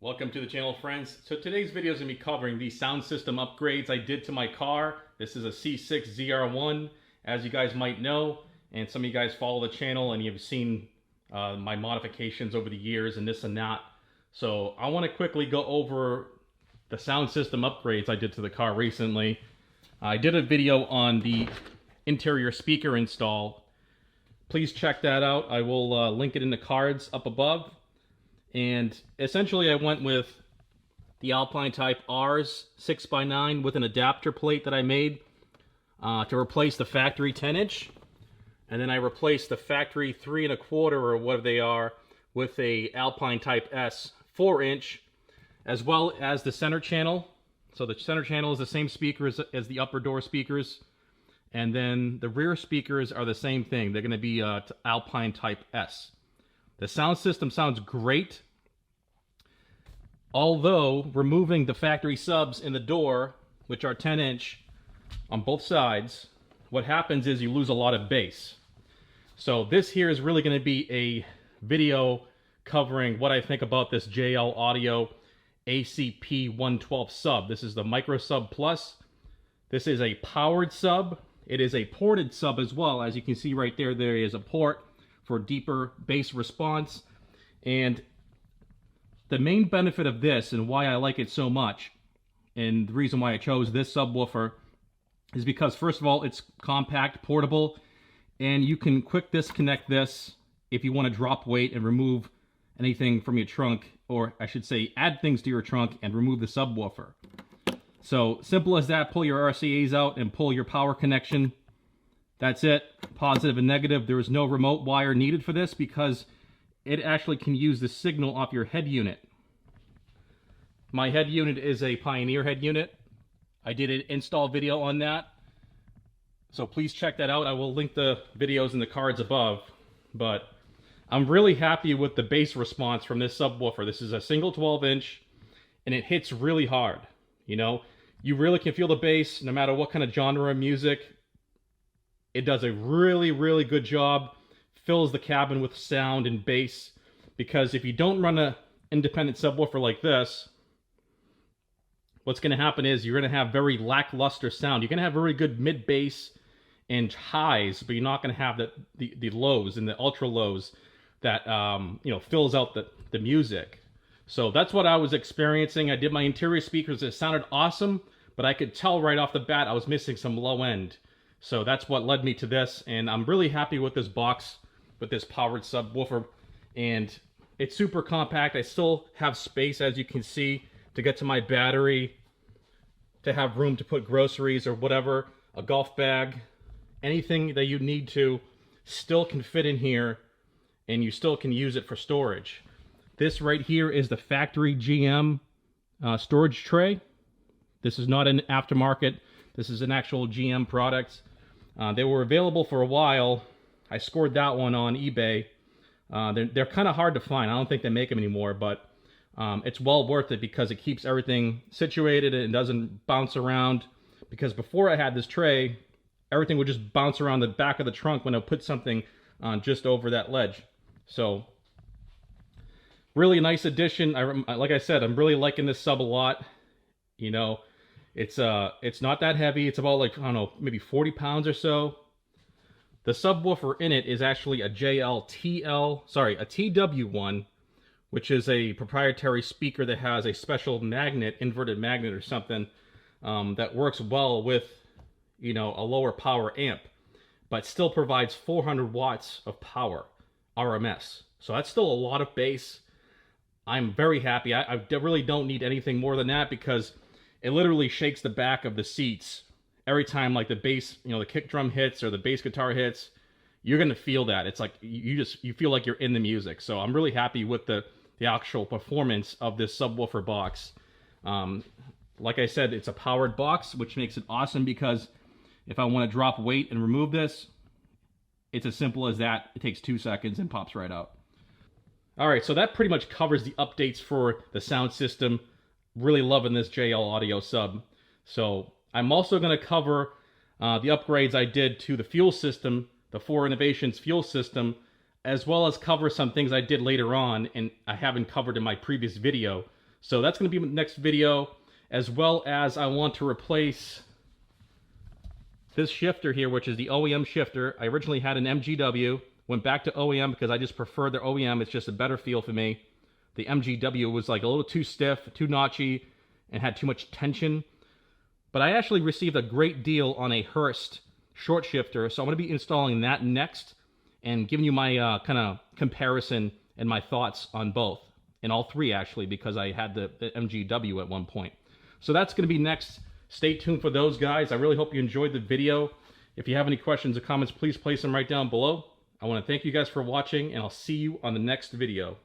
Welcome to the channel, friends. So today's video is going to be covering the sound system upgrades I did to my car. This is a C6 ZR1, as you guys might know, and some of you guys follow the channel and you've seen my modifications over the years and this and that. So I want to quickly go over the sound system upgrades I did to the car recently. I did a video on the interior speaker install. Please check that out. I will link it in the cards up above. And essentially I went with the Alpine Type R's 6x9 with an adapter plate that I made to replace the factory 10-inch. And then I replaced the factory 3 1/4 or what they are with a Alpine Type S 4-inch, as well as the center channel. So the center channel is the same speaker as the upper door speakers. And then the rear speakers are the same thing. They're going to be Alpine Type S. The sound system sounds great, although removing the factory subs in the door, which are 10-inch on both sides, what happens is you lose a lot of bass. So this here is really going to be a video covering what I think about this JL Audio ACP112 sub. This is the MicroSub Plus. This is a powered sub. It is a ported sub as well. As you can see right there, there is a port for deeper bass response. And the main benefit of this and why I like it so much, and the reason why I chose this subwoofer, is because first of all, it's compact, portable, and you can quick disconnect this if you want to drop weight and remove anything from your trunk, or I should say add things to your trunk and remove the subwoofer. So simple as that. Pull your RCAs out and pull your power connection. That's it. Positive and negative. There is no remote wire needed for this because it actually can use the signal off your head unit. My head unit is a Pioneer head unit. I did an install video on that, so please check that out. I will link the videos in the cards above. But I'm really happy with the bass response from this subwoofer. This is a single 12-inch, and it hits really hard. You know, you really can feel the bass no matter what kind of genre of music. It does a really, really good job. Fills the cabin with sound and bass. Because if you don't run an independent subwoofer like this, what's going to happen is you're going to have very lackluster sound. You're going to have very good mid bass and highs, but you're not going to have the lows and the ultra lows that fills out the music. So that's what I was experiencing. I did my interior speakers. It sounded awesome, but I could tell right off the bat I was missing some low end. So that's what led me to this, and I'm really happy with this box, with this powered subwoofer, and it's super compact. I still have space, as you can see, to get to my battery, to have room to put groceries or whatever, a golf bag, anything that you need to still can fit in here, and you still can use it for storage. This right here is the factory GM storage tray. This is not an aftermarket. This is an actual GM product. They were available for a while. I scored that one on eBay. They're kind of hard to find. I don't think they make them anymore, but it's well worth it because it keeps everything situated and doesn't bounce around. Because before I had this tray, everything would just bounce around the back of the trunk when I put something just over that ledge. So really nice addition. Like I said, I'm really liking this sub a lot. You know, it's not that heavy. It's about, like, I don't know, maybe 40 pounds or so. The subwoofer in it is actually a TW1, which is a proprietary speaker that has a special magnet, inverted magnet or something, that works well with, a lower power amp, but still provides 400 watts of power, RMS. So that's still a lot of bass. I'm very happy. I really don't need anything more than that because it literally shakes the back of the seats every time, like, the bass, the kick drum hits or the bass guitar hits. You're gonna feel that. It's like you feel like you're in the music. So I'm really happy with the actual performance of this subwoofer box. Like I said, it's a powered box, which makes it awesome because if I want to drop weight and remove this, it's as simple as that. It takes 2 seconds and pops right out. All right, so that pretty much covers the updates for the sound system. Really loving this JL Audio sub. So I'm also going to cover the upgrades I did to the fuel system, the 4 Innovations fuel system, as well as cover some things I did later on and I haven't covered in my previous video. So that's going to be the next video, as well as I want to replace this shifter here, which is the OEM shifter. I originally had an MGW, went back to OEM because I just prefer the OEM. It's just a better feel for me. The MGW was like a little too stiff, too notchy, and had too much tension. But I actually received a great deal on a Hurst short shifter, so I'm going to be installing that next and giving you my kind of comparison and my thoughts on both. And all three, actually, because I had the MGW at one point. So that's going to be next. Stay tuned for those, guys. I really hope you enjoyed the video. If you have any questions or comments, please place them right down below. I want to thank you guys for watching, and I'll see you on the next video.